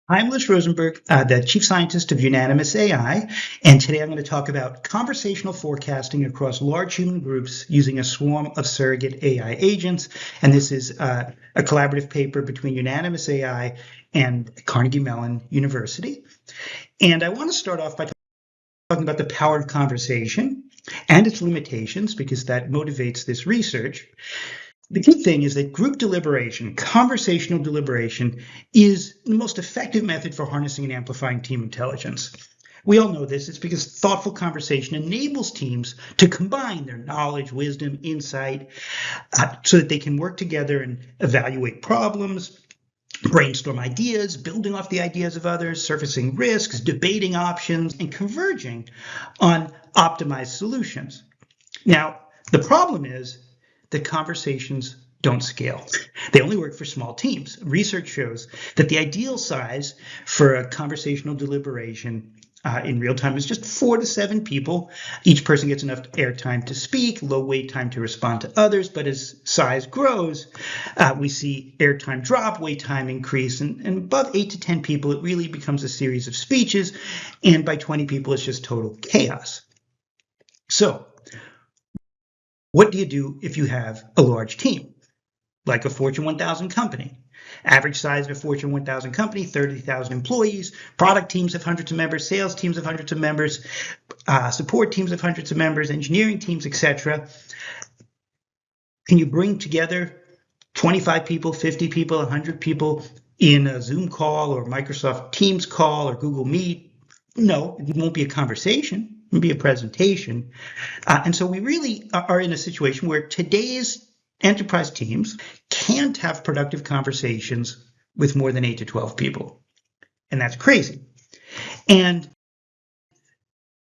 I'm Liz Rosenberg, the Chief Scientist of Unanimous AI, and today I'm going to talk about conversational forecasting across large human groups using a swarm of surrogate AI agents. And this is a collaborative paper between Unanimous AI and Carnegie Mellon University. And I want to start off by talking about the power of conversation and its limitations, because that motivates this research. The key thing is that group deliberation, conversational deliberation, is the most effective method for harnessing and amplifying team intelligence. We all know this. It's because thoughtful conversation enables teams to combine their knowledge, wisdom, insight, so that they can work together and evaluate problems, brainstorm ideas, building off the ideas of others, surfacing risks, debating options, and converging on optimized solutions. Now, the problem is that conversations don't scale. They only work for small teams. Research shows that the ideal size for a conversational deliberation in real time is just 4 to 7 people. Each person gets enough airtime to speak, low wait time to respond to others. But as size grows, we see airtime drop, wait time increase, and above 8 to 10 people, it really becomes a series of speeches. And by 20 people, it's just total chaos. So what do you do if you have a large team, like a Fortune 1000 company? Average size of a Fortune 1000 company, 30,000 employees, product teams of hundreds of members, sales teams of hundreds of members, support teams of hundreds of members, engineering teams, etc. Can you bring together 25 people, 50 people, 100 people in a Zoom call or Microsoft Teams call or Google Meet? No, it won't be a conversation. It'll be a presentation. And so we really are in a situation where today's enterprise teams can't have productive conversations with more than 8 to 12 people. And that's crazy. And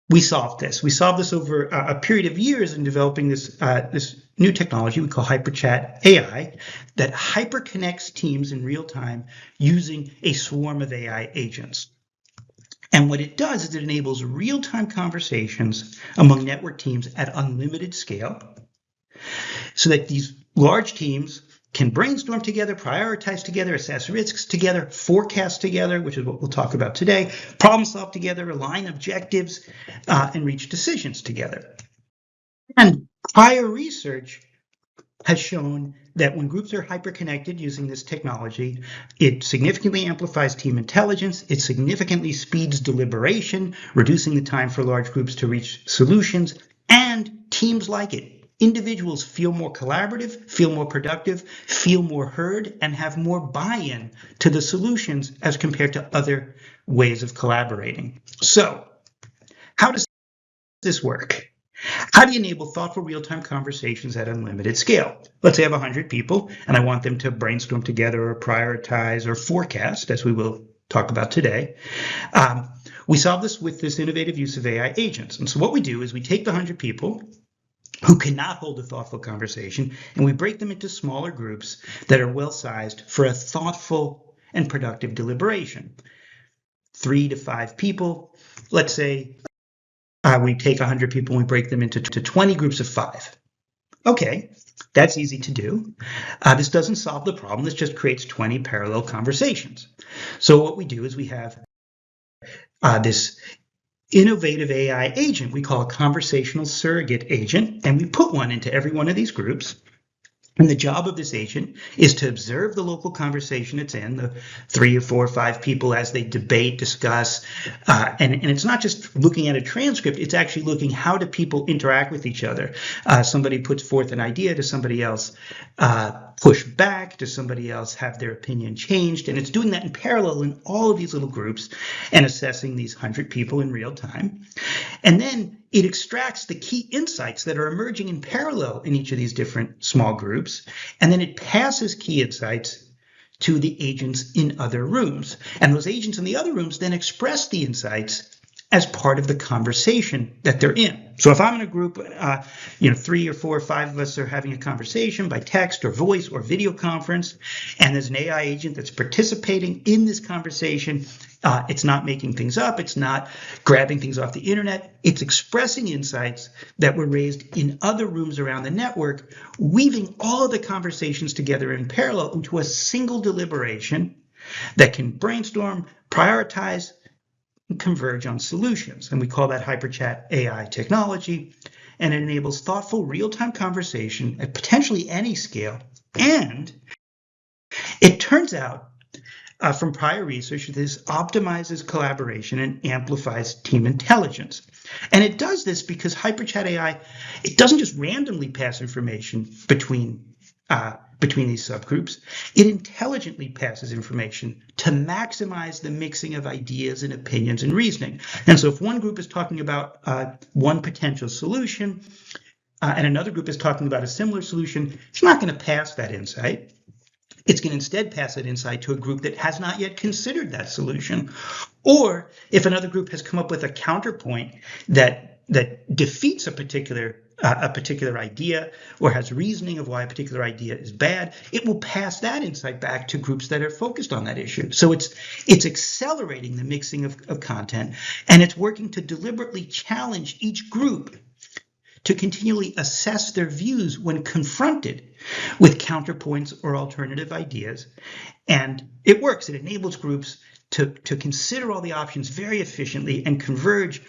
we solved this. We solved this over a period of years in developing this new technology we call HyperChat AI that hyperconnects teams in real time using a swarm of AI agents. And what it does is it enables real-time conversations among network teams at unlimited scale so that these large teams can brainstorm together, prioritize together, assess risks together, forecast together, which is what we'll talk about today, problem solve together, align objectives, and reach decisions together. And prior research has shown that when groups are hyperconnected using this technology, it significantly amplifies team intelligence, it significantly speeds deliberation, reducing the time for large groups to reach solutions, and teams like it. Individuals feel more collaborative, feel more productive, feel more heard, and have more buy-in to the solutions as compared to other ways of collaborating. So, how does this work? How do you enable thoughtful real-time conversations at unlimited scale? Let's say I have 100 people and I want them to brainstorm together or prioritize or forecast, as we will talk about today. We solve this with this innovative use of AI agents. And so what we do is we take the 100 people who cannot hold a thoughtful conversation and we break them into smaller groups that are well-sized for a thoughtful and productive deliberation. 3 to 5 people, let's say. We take 100 people and we break them into 20 groups of 5. Okay, that's easy to do. This doesn't solve the problem. This just creates 20 parallel conversations. So what we do is we have this innovative AI agent we call a conversational surrogate agent, and we put one into every one of these groups. And the job of this agent is to observe the local conversation it's in, the 3 or 4 or 5 people as they debate, discuss. And it's not just looking at a transcript, it's actually looking how do people interact with each other. Somebody puts forth an idea, does somebody else push back? Does somebody else have their opinion changed? And it's doing that in parallel in all of these little groups and assessing these 100 people in real time. And then it extracts the key insights that are emerging in parallel in each of these different small groups, and then it passes key insights to the agents in other rooms. And those agents in the other rooms then express the insights as part of the conversation that they're in. So if I'm in a group, 3 or 4 or 5 of us are having a conversation by text or voice or video conference, and there's an AI agent that's participating in this conversation. It's not making things up. It's not grabbing things off the internet. It's expressing insights that were raised in other rooms around the network, weaving all of the conversations together in parallel into a single deliberation that can brainstorm, prioritize, and converge on solutions. And we call that HyperChat AI technology. And it enables thoughtful real-time conversation at potentially any scale. And it turns out from prior research, this optimizes collaboration and amplifies team intelligence. And it does this because HyperChat AI, it doesn't just randomly pass information between these subgroups. It intelligently passes information to maximize the mixing of ideas and opinions and reasoning. And so if one group is talking about one potential solution and another group is talking about a similar solution, it's not going to pass that insight. It's going to instead pass that insight to a group that has not yet considered that solution. Or if another group has come up with a counterpoint that defeats a particular idea or has reasoning of why a particular idea is bad, it will pass that insight back to groups that are focused on that issue. So it's accelerating the mixing of content, and it's working to deliberately challenge each group to continually assess their views when confronted with counterpoints or alternative ideas. And it works. It enables groups to consider all the options very efficiently and converge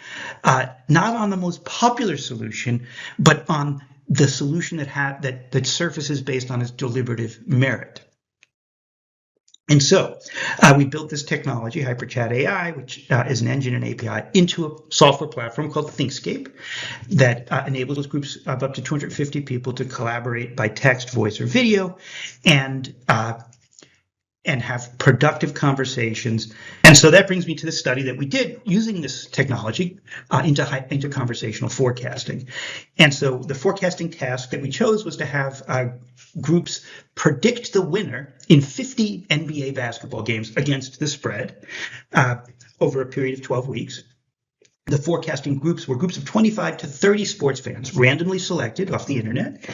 not on the most popular solution, but on the solution that surfaces based on its deliberative merit. And so we built this technology, HyperChat AI, which is an engine and API, into a software platform called ThinkScape that enables those groups of up to 250 people to collaborate by text, voice, or video, and have productive conversations. And so that brings me to the study that we did using this technology into conversational forecasting. And so the forecasting task that we chose was to have groups predict the winner in 50 NBA basketball games against the spread over a period of 12 weeks. The forecasting groups were groups of 25 to 30 sports fans, randomly selected off the internet.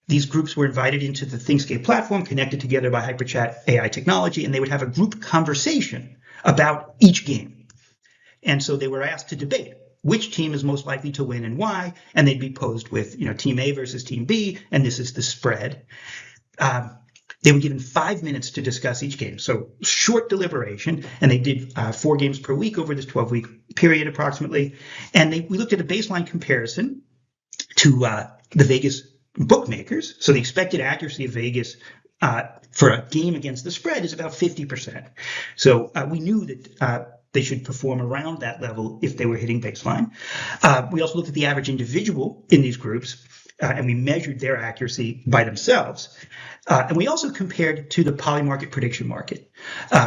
These groups were invited into the ThinkScape platform, connected together by HyperChat AI technology, and they would have a group conversation about each game. And so they were asked to debate which team is most likely to win and why, and they'd be posed with, team A versus team B, and this is the spread. They were given 5 minutes to discuss each game, so short deliberation, and they did 4 games per week over this 12-week period approximately. And we looked at a baseline comparison to the Vegas bookmakers. So the expected accuracy of Vegas for a game against the spread is about 50%. So we knew that they should perform around that level if they were hitting baseline. We also looked at the average individual in these groups, and we measured their accuracy by themselves. And we also compared to the polymarket prediction market,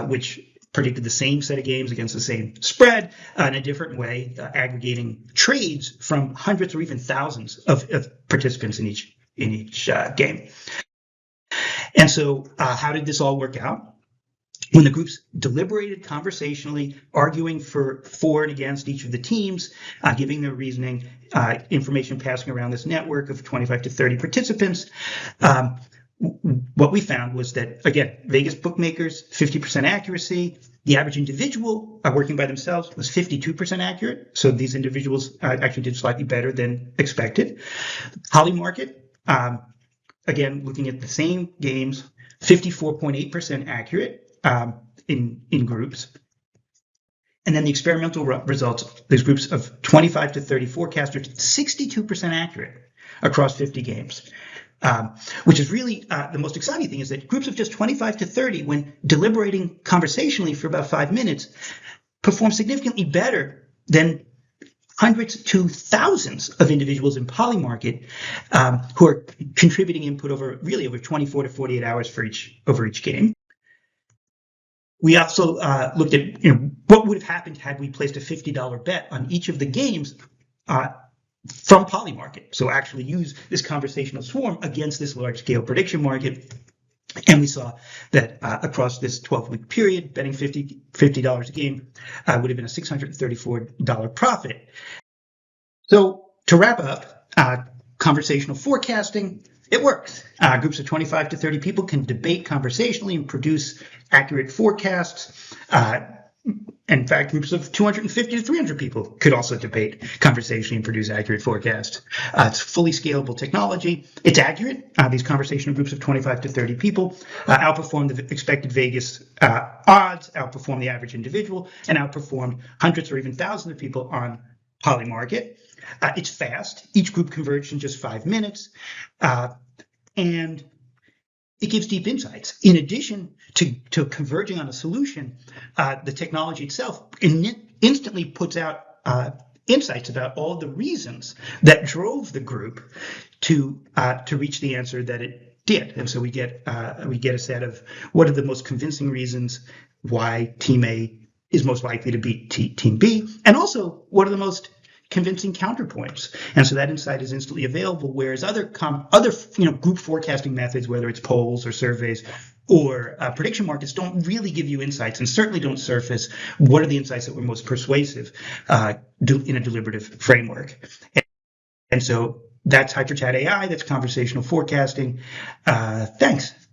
which predicted the same set of games against the same spread in a different way, aggregating trades from hundreds or even thousands of participants in each game. And so how did this all work out? When the groups deliberated conversationally, arguing for and against each of the teams, giving their reasoning, information passing around this network of 25 to 30 participants, what we found was that, again, Vegas bookmakers, 50% accuracy. The average individual working by themselves was 52% accurate. So these individuals actually did slightly better than expected. Polymarket, again, looking at the same games, 54.8% accurate in groups. And then the experimental results, these groups of 25 to 30 forecasters, 62% accurate across 50 games. Which is really the most exciting thing, is that groups of just 25 to 30, when deliberating conversationally for about 5 minutes, perform significantly better than hundreds to thousands of individuals in polymarket who are contributing input over 24 to 48 hours over each game. We also looked at what would have happened had we placed a $50 bet on each of the games from polymarket. So actually use this conversational swarm against this large-scale prediction market. And we saw that across this 12-week period, betting $50 a game would have been a $634 profit. So to wrap up, conversational forecasting, it works. Groups of 25 to 30 people can debate conversationally and produce accurate forecasts. In fact, groups of 250 to 300 people could also debate conversationally and produce accurate forecasts. It's fully scalable technology. It's accurate. These conversational groups of 25 to 30 people outperform the expected Vegas odds, outperform the average individual, and outperform hundreds or even thousands of people on Polymarket. It's fast. Each group converged in just 5 minutes. And it gives deep insights. In addition to converging on a solution, the technology itself instantly puts out insights about all the reasons that drove the group to reach the answer that it did. And so we get a set of what are the most convincing reasons why Team A is most likely to beat Team B, and also what are the most convincing counterpoints. And so that insight is instantly available, whereas other group forecasting methods, whether it's polls or surveys or prediction markets, don't really give you insights and certainly don't surface what are the insights that were most persuasive in a deliberative framework. And so that's HyperChat AI, that's conversational forecasting. Thanks.